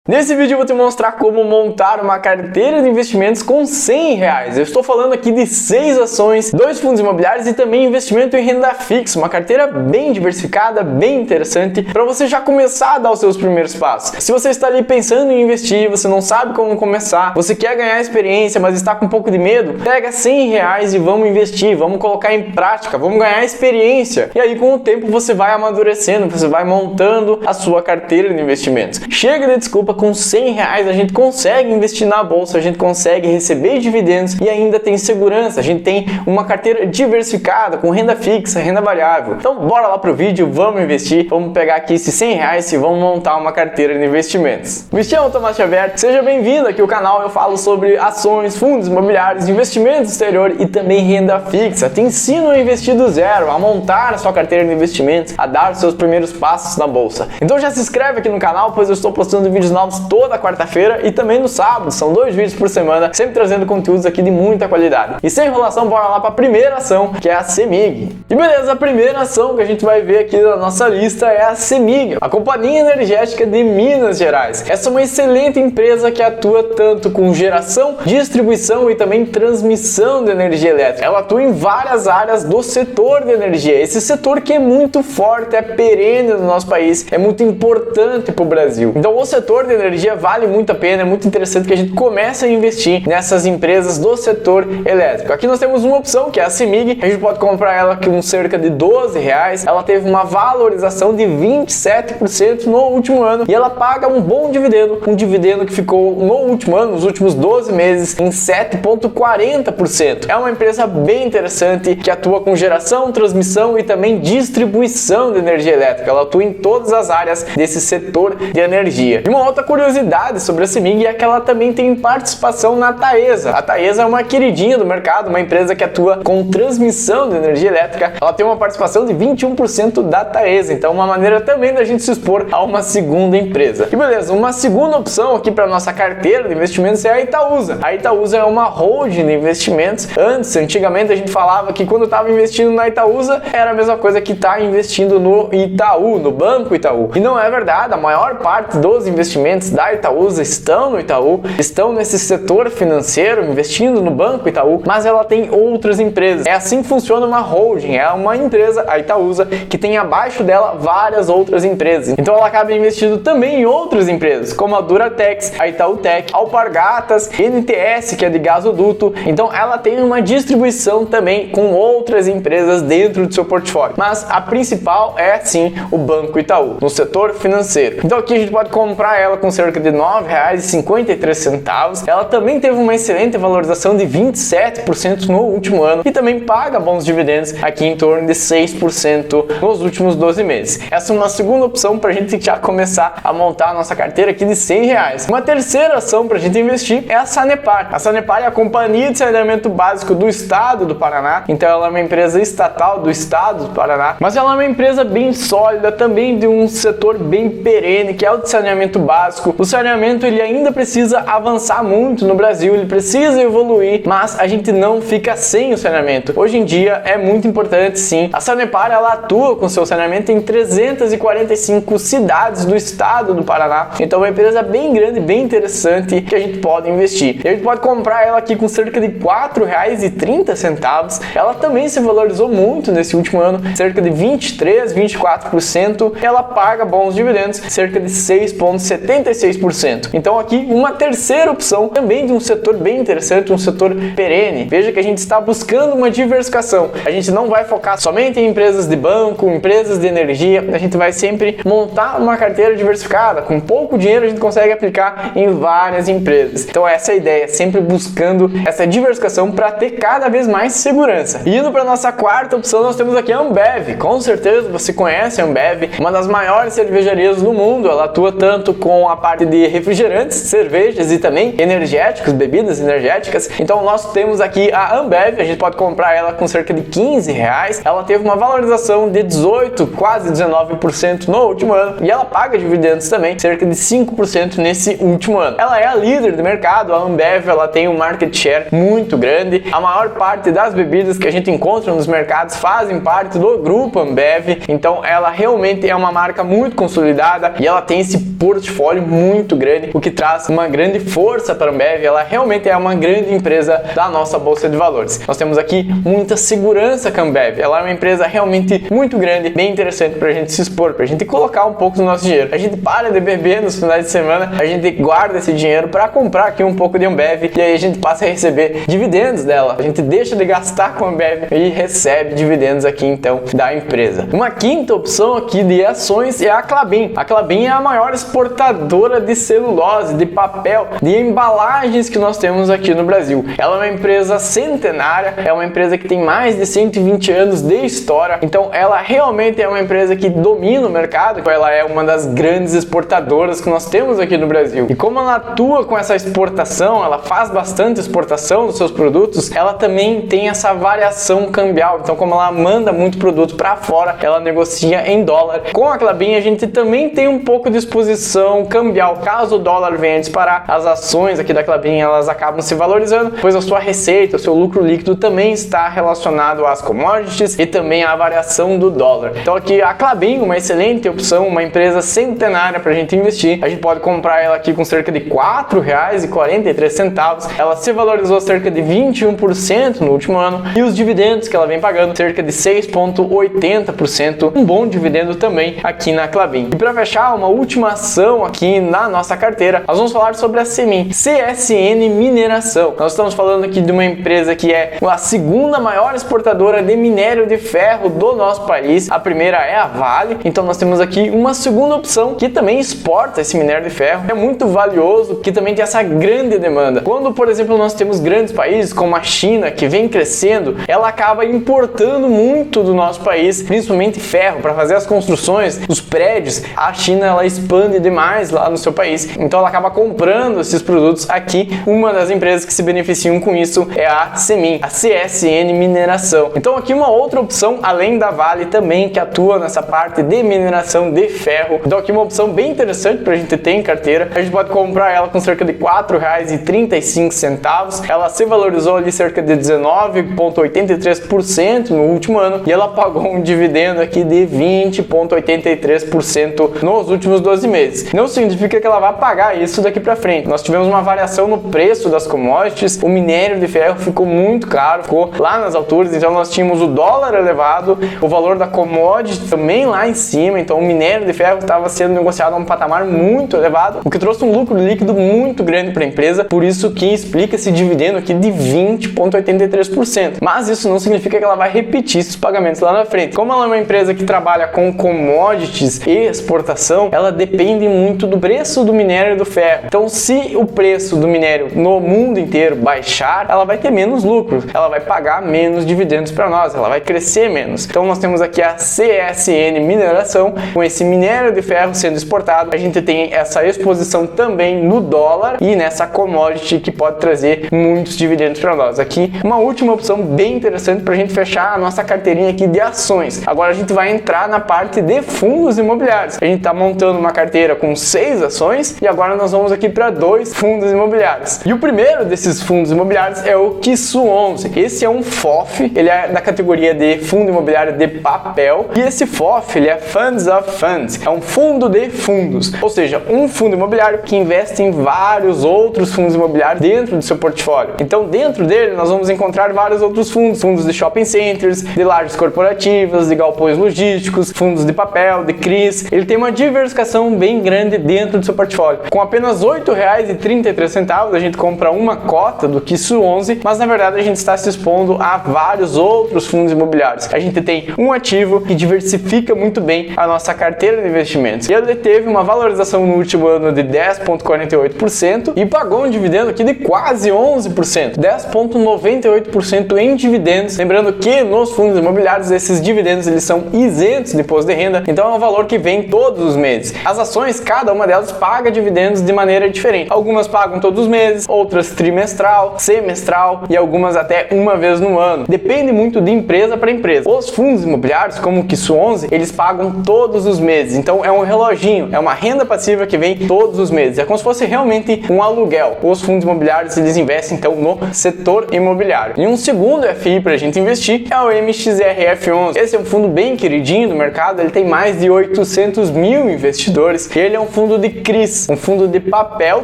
Nesse vídeo eu vou te mostrar como montar uma carteira de investimentos com R$100. Eu estou falando aqui de 6 ações, 2 fundos imobiliários e também investimento em renda fixa. Uma carteira bem diversificada, bem interessante para você já começar a dar os seus primeiros passos. Se você está ali pensando em investir, você não sabe como começar, você quer ganhar experiência, mas está com um pouco de medo, pega R$100 e vamos investir, vamos colocar em prática, vamos ganhar experiência. E aí com o tempo você vai amadurecendo, você vai montando a sua carteira de investimentos. Chega de desculpa. Com R$100 a gente consegue investir na bolsa, a gente consegue receber dividendos e ainda tem segurança, a gente tem uma carteira diversificada com renda fixa, renda variável. Então bora lá pro vídeo, vamos investir, vamos pegar aqui esses R$100 e vamos montar uma carteira de investimentos. Me chamo Tomás Xavier, seja bem-vindo aqui ao canal. Eu falo sobre ações, fundos imobiliários, investimentos exterior e também renda fixa. Te ensino a investir do zero, a montar a sua carteira de investimentos, a dar os seus primeiros passos na bolsa. Então já se inscreve aqui no canal, pois eu estou postando vídeos novos toda quarta-feira e também no sábado. São 2 vídeos por semana, sempre trazendo conteúdos aqui de muita qualidade. E sem enrolação, bora lá para a primeira ação, que é a CEMIG. E beleza, a primeira ação que a gente vai ver aqui na nossa lista é a CEMIG, a Companhia Energética de Minas Gerais. Essa é uma excelente empresa que atua tanto com geração, distribuição e também transmissão de energia elétrica. Ela atua em várias áreas do setor de energia. Esse setor que é muito forte, é perene no nosso país, é muito importante para o Brasil. Então o setor de energia vale muito a pena, é muito interessante que a gente comece a investir nessas empresas do setor elétrico. Aqui nós temos uma opção que é a CEMIG, a gente pode comprar ela com cerca de R$12, ela teve uma valorização de 27% no último ano e ela paga um bom dividendo, um dividendo que ficou no último ano, nos últimos 12 meses, em 7,40%. É uma empresa bem interessante que atua com geração, transmissão e também distribuição de energia elétrica. Ela atua em todas as áreas desse setor de energia. E uma outra curiosidade sobre a CEMIG é que ela também tem participação na Taesa. A Taesa é uma queridinha do mercado, uma empresa que atua com transmissão de energia elétrica. Ela tem uma participação de 21% da Taesa, então uma maneira também da gente se expor a uma segunda empresa. E beleza, uma segunda opção aqui para nossa carteira de investimentos é a Itaúsa. A Itaúsa é uma holding de investimentos. Antigamente a gente falava que quando estava investindo na Itaúsa era a mesma coisa que estar investindo no Itaú, no Banco Itaú. E não é verdade, a maior parte dos investimentos da Itaúsa estão no Itaú, estão nesse setor financeiro, investindo no Banco Itaú, mas ela tem outras empresas. É assim que funciona uma holding, é uma empresa, a Itaúsa, que tem abaixo dela várias outras empresas. Então ela acaba investindo também em outras empresas, como a Duratex, a Itautec, Alpargatas, NTS, que é de gasoduto. Então ela tem uma distribuição também com outras empresas dentro do seu portfólio. Mas a principal é sim o Banco Itaú, no setor financeiro. Então aqui a gente pode comprar ela com cerca de R$9,53. Ela também teve uma excelente valorização de 27% no último ano e também paga bons dividendos aqui em torno de 6% nos últimos 12 meses. Essa é uma segunda opção para a gente já começar a montar a nossa carteira aqui de R$100. Uma terceira ação para a gente investir é a Sanepar. A Sanepar é a Companhia de Saneamento Básico do Estado do Paraná, então ela é uma empresa estatal do Estado do Paraná, mas ela é uma empresa bem sólida, também de um setor bem perene, que é o de saneamento básico. O saneamento ele ainda precisa avançar muito no Brasil, ele precisa evoluir, mas a gente não fica sem o saneamento. Hoje em dia é muito importante sim. A Sanepar ela atua com seu saneamento em 345 cidades do estado do Paraná, então é uma empresa bem grande, bem interessante que a gente pode investir. E a gente pode comprar ela aqui com cerca de R$4,30. Ela também se valorizou muito nesse último ano, cerca de 23-24%. Ela paga bons dividendos, cerca de 6,76%. Então aqui uma terceira opção também de um setor bem interessante, um setor perene. Veja que a gente está buscando uma diversificação. A gente não vai focar somente em empresas de banco, empresas de energia. A gente vai sempre montar uma carteira diversificada. Com pouco dinheiro a gente consegue aplicar em várias empresas. Então essa é a ideia, sempre buscando essa diversificação para ter cada vez mais segurança. E indo para nossa quarta opção, nós temos aqui a Ambev. Com certeza você conhece a Ambev, uma das maiores cervejarias do mundo. Ela atua tanto com a parte de refrigerantes, cervejas e também energéticos, bebidas energéticas. Então nós temos aqui a Ambev, a gente pode comprar ela com cerca de R$15. Ela teve uma valorização de 18, quase 19% no último ano e ela paga dividendos também, cerca de 5% nesse último ano. Ela é a líder do mercado, a Ambev, ela tem um market share muito grande. A maior parte das bebidas que a gente encontra nos mercados fazem parte do grupo Ambev, então ela realmente é uma marca muito consolidada e ela tem esse portfólio portfólio muito grande, o que traz uma grande força para a Ambev. Ela realmente é uma grande empresa da nossa bolsa de valores. Nós temos aqui muita segurança com a Ambev. Ela é uma empresa realmente muito grande, bem interessante para a gente se expor, para a gente colocar um pouco do nosso dinheiro. A gente para de beber nos finais de semana, a gente guarda esse dinheiro para comprar aqui um pouco de Ambev e aí a gente passa a receber dividendos dela. A gente deixa de gastar com a Ambev e recebe dividendos aqui então da empresa. Uma quinta opção aqui de ações é a Klabin. A Klabin é a maior exportadora de celulose, de papel, de embalagens que nós temos aqui no Brasil. Ela é uma empresa centenária, é uma empresa que tem mais de 120 anos de história, então ela realmente é uma empresa que domina o mercado, ela é uma das grandes exportadoras que nós temos aqui no Brasil. E como ela atua com essa exportação, ela faz bastante exportação dos seus produtos, ela também tem essa variação cambial, então como ela manda muito produto para fora, ela negocia em dólar. Com a Klabin a gente também tem um pouco de exposição cambial, caso o dólar venha a disparar, as ações aqui da Klabin elas acabam se valorizando, pois a sua receita, o seu lucro líquido também está relacionado às commodities e também à variação do dólar. Então aqui a Klabin, uma excelente opção, uma empresa centenária para a gente investir. A gente pode comprar ela aqui com cerca de R$ 4,43. Ela se valorizou cerca de 21% no último ano e os dividendos que ela vem pagando cerca de 6,80%, um bom dividendo também aqui na Klabin. E para fechar, uma última ação aqui na nossa carteira, nós vamos falar sobre a CMIN, CSN Mineração. Nós estamos falando aqui de uma empresa que é a segunda maior exportadora de minério de ferro do nosso país. A primeira é a Vale, então nós temos aqui uma segunda opção que também exporta esse minério de ferro, é muito valioso, que também tem essa grande demanda. Quando, por exemplo, nós temos grandes países como a China, que vem crescendo, ela acaba importando muito do nosso país, principalmente ferro, para fazer as construções, os prédios. A China, ela expande demais lá no seu país, então ela acaba comprando esses produtos aqui. Uma das empresas que se beneficiam com isso é a CMIN, a CSN Mineração. Então aqui uma outra opção, além da Vale também, que atua nessa parte de mineração de ferro. Então aqui uma opção bem interessante para a gente ter em carteira. A gente pode comprar ela com cerca de R$ 4,35. Ela se valorizou ali cerca de 19,83% no último ano e ela pagou um dividendo aqui de 20,83% nos últimos 12 meses. Não significa que ela vai pagar isso daqui para frente. Nós tivemos uma variação no preço das commodities, o minério de ferro ficou muito caro, ficou lá nas alturas, então nós tínhamos o dólar elevado, o valor da commodity também lá em cima, então o minério de ferro estava sendo negociado a um patamar muito elevado, o que trouxe um lucro líquido muito grande para a empresa, por isso que explica esse dividendo aqui de 20,83%. Mas isso não significa que ela vai repetir esses pagamentos lá na frente. Como ela é uma empresa que trabalha com commodities e exportação, ela depende muito do preço do minério do ferro. Então, se o preço do minério no mundo inteiro baixar, ela vai ter menos lucro, ela vai pagar menos dividendos para nós, ela vai crescer menos. Então, nós temos aqui a CSN Mineração, com esse minério de ferro sendo exportado, a gente tem essa exposição também no dólar e nessa commodity que pode trazer muitos dividendos para nós. Aqui, uma última opção bem interessante para a gente fechar a nossa carteirinha aqui de ações. Agora a gente vai entrar na parte de fundos imobiliários. A gente está montando uma carteira com 6 ações e agora nós vamos aqui para 2 fundos imobiliários. E o primeiro desses fundos imobiliários é o KISU11. Esse é um FOF, ele é da categoria de fundo imobiliário de papel e esse FOF, ele é Funds of Funds, é um fundo de fundos, ou seja, um fundo imobiliário que investe em vários outros fundos imobiliários dentro do seu portfólio. Então dentro dele nós vamos encontrar vários outros fundos, fundos de shopping centers, de lajes corporativas, de galpões logísticos, fundos de papel, de CRIs. Ele tem uma diversificação bem grande dentro do seu portfólio. Com apenas R$ 8,33 a gente compra uma cota do KISU11, mas na verdade a gente está se expondo a vários outros fundos imobiliários. A gente tem um ativo que diversifica muito bem a nossa carteira de investimentos. E ele teve uma valorização no último ano de 10,48% e pagou um dividendo aqui de quase 11%, 10,98% em dividendos. Lembrando que nos fundos imobiliários esses dividendos eles são isentos de imposto de renda, então é um valor que vem todos os meses. As ações, cada uma delas paga dividendos de maneira diferente. Algumas pagam todos os meses, outras trimestral, semestral e algumas até uma vez no ano. Depende muito de empresa para empresa. Os fundos imobiliários, como o KISU11, eles pagam todos os meses. Então é um reloginho, é uma renda passiva que vem todos os meses. É como se fosse realmente um aluguel. Os fundos imobiliários eles investem então no setor imobiliário. E um segundo FI para a gente investir é o MXRF11. Esse é um fundo bem queridinho do mercado, ele tem mais de 800 mil investidores e ele é um fundo fundo de CRIs, um fundo de papel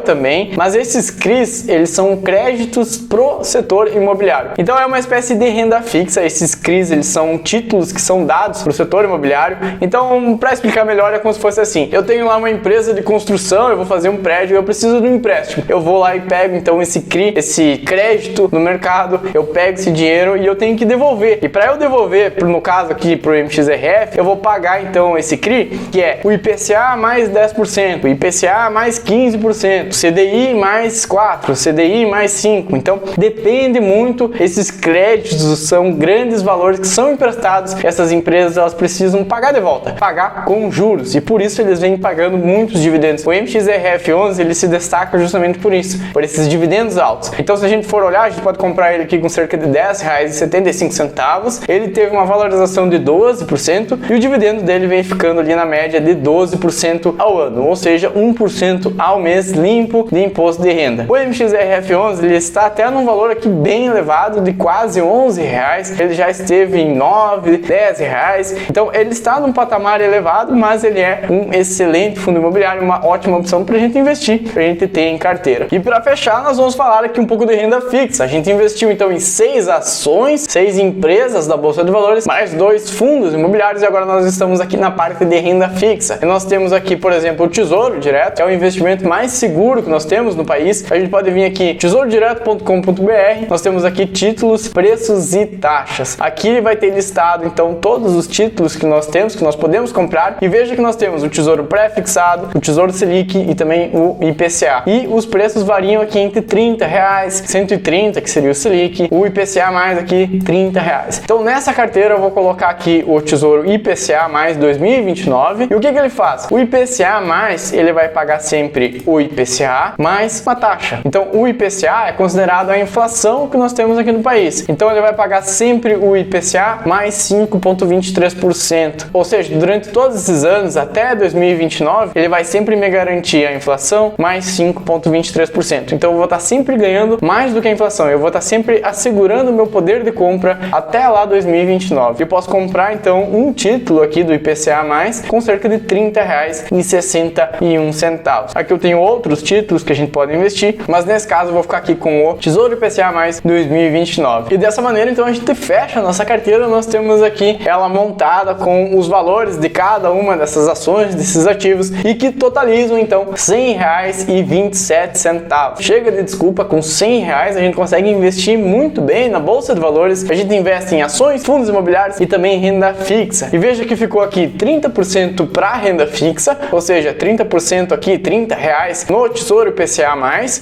também, mas esses CRIs, eles são créditos pro setor imobiliário. Então é uma espécie de renda fixa. Esses CRIs, eles são títulos que são dados pro setor imobiliário. Então, para explicar melhor, é como se fosse assim: eu tenho lá uma empresa de construção, eu vou fazer um prédio, eu preciso de um empréstimo. Eu vou lá e pego então esse CRI, esse crédito no mercado, eu pego esse dinheiro e eu tenho que devolver. E para eu devolver, no caso aqui pro MXRF, eu vou pagar então esse CRI, que é o IPCA mais 10%, o IPCA mais 15%, CDI mais 4%, CDI mais 5%. Então, depende muito. Esses créditos são grandes valores que são emprestados. Essas empresas, elas precisam pagar de volta, pagar com juros, e por isso eles vêm pagando muitos dividendos. O MXRF11, ele se destaca justamente por isso, por esses dividendos altos. Então, se a gente for olhar, a gente pode comprar ele aqui com cerca de R$10,75. Ele teve uma valorização de 12% e o dividendo dele vem ficando ali na média de 12% ao ano, ou seja, 1% ao mês limpo de imposto de renda. O MXRF11, ele está até num valor aqui bem elevado, de quase R$11. Ele já esteve em R$9, R$10. Então, ele está num patamar elevado, mas ele é um excelente fundo imobiliário, uma ótima opção para a gente investir, para a gente ter em carteira. E para fechar, nós vamos falar aqui um pouco de renda fixa. A gente investiu então em 6 ações, 6 empresas da Bolsa de Valores, mais 2 fundos imobiliários, e agora nós estamos aqui na parte de renda fixa. E nós temos aqui, por exemplo, o Tesouro Direto, que é o investimento mais seguro que nós temos no país. A gente pode vir aqui, tesourodireto.com.br, nós temos aqui títulos, preços e taxas. Aqui vai ter listado então todos os títulos que nós temos, que nós podemos comprar, e veja que nós temos o Tesouro Pré-fixado, o Tesouro Selic e também o IPCA. E os preços variam aqui entre R$30, 130, que seria o Selic, o IPCA mais aqui R$30. Então nessa carteira eu vou colocar aqui o Tesouro IPCA mais 2029. E o que ele faz? O IPCA mais, ele vai pagar sempre o IPCA mais uma taxa. Então o IPCA é considerado a inflação que nós temos aqui no país. Então ele vai pagar sempre o IPCA mais 5,23%. Ou seja, durante todos esses anos, até 2029, ele vai sempre me garantir a inflação mais 5,23%. Então eu vou estar sempre ganhando mais do que a inflação. Eu vou estar sempre assegurando o meu poder de compra até lá 2029. Eu posso comprar então um título aqui do IPCA mais com cerca de R$30,61. Aqui eu tenho outros títulos que a gente pode investir, mas nesse caso eu vou ficar aqui com o Tesouro IPCA mais 2029. E dessa maneira então a gente fecha a nossa carteira. Nós temos aqui ela montada com os valores de cada uma dessas ações, desses ativos, e que totalizam então R$100,27. Chega de desculpa, com R$100 a gente consegue investir muito bem na Bolsa de Valores. A gente investe em ações, fundos imobiliários e também em renda fixa. E veja que ficou aqui 30% para renda fixa, ou seja, 30% aqui, R$30 no Tesouro IPCA+,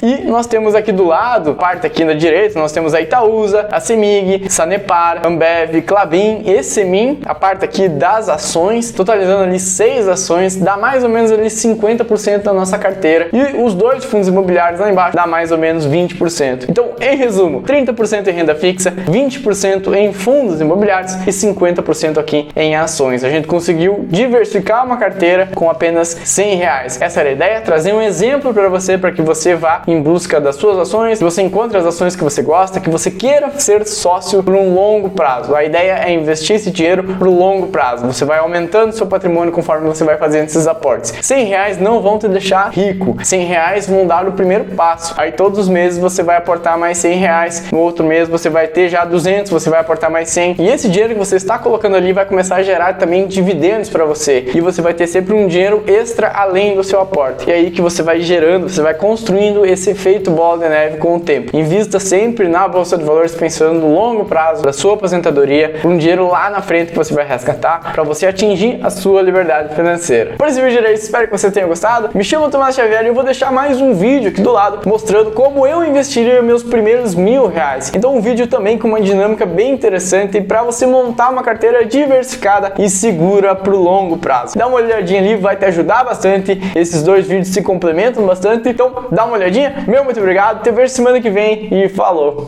e nós temos aqui do lado, parte aqui na direita, nós temos a Itaúsa, a Semig, Sanepar, Ambev, Klabin e Semin, a parte aqui das ações, totalizando ali 6 ações, dá mais ou menos ali 50% da nossa carteira, e os 2 fundos imobiliários lá embaixo dá mais ou menos 20%. Então, em resumo, 30% em renda fixa, 20% em fundos imobiliários e 50% aqui em ações. A gente conseguiu diversificar uma carteira com apenas R$100. Essa era a ideia, trazer um exemplo para que você vá em busca das suas ações, que você encontre as ações que você gosta, que você queira ser sócio por um longo prazo. A ideia é investir esse dinheiro por longo prazo. Você vai aumentando seu patrimônio conforme você vai fazendo esses aportes. R$100 não vão te deixar rico. R$100 vão dar o primeiro passo. Aí todos os meses você vai aportar mais R$100. No outro mês você vai ter já 200, você vai aportar mais 100. E esse dinheiro que você está colocando ali vai começar a gerar também dividendos para você. E você vai ter sempre um dinheiro extra além do seu aporte. E aí que você vai gerando, você vai construindo esse efeito bola de neve com o tempo. Invista sempre na Bolsa de Valores pensando no longo prazo da sua aposentadoria, um dinheiro lá na frente que você vai resgatar para você atingir a sua liberdade financeira. Por esse vídeo era isso, espero que você tenha gostado. Me chamo Tomás Xavier e eu vou deixar mais um vídeo aqui do lado mostrando como eu investiria meus primeiros R$1.000. Então um vídeo também com uma dinâmica bem interessante para você montar uma carteira diversificada e segura para o longo prazo. Dá uma olhadinha ali, vai te ajudar bastante. Esses 2 vídeos se complementam bastante, então dá uma olhadinha. Meu muito obrigado, te vejo semana que vem e falou!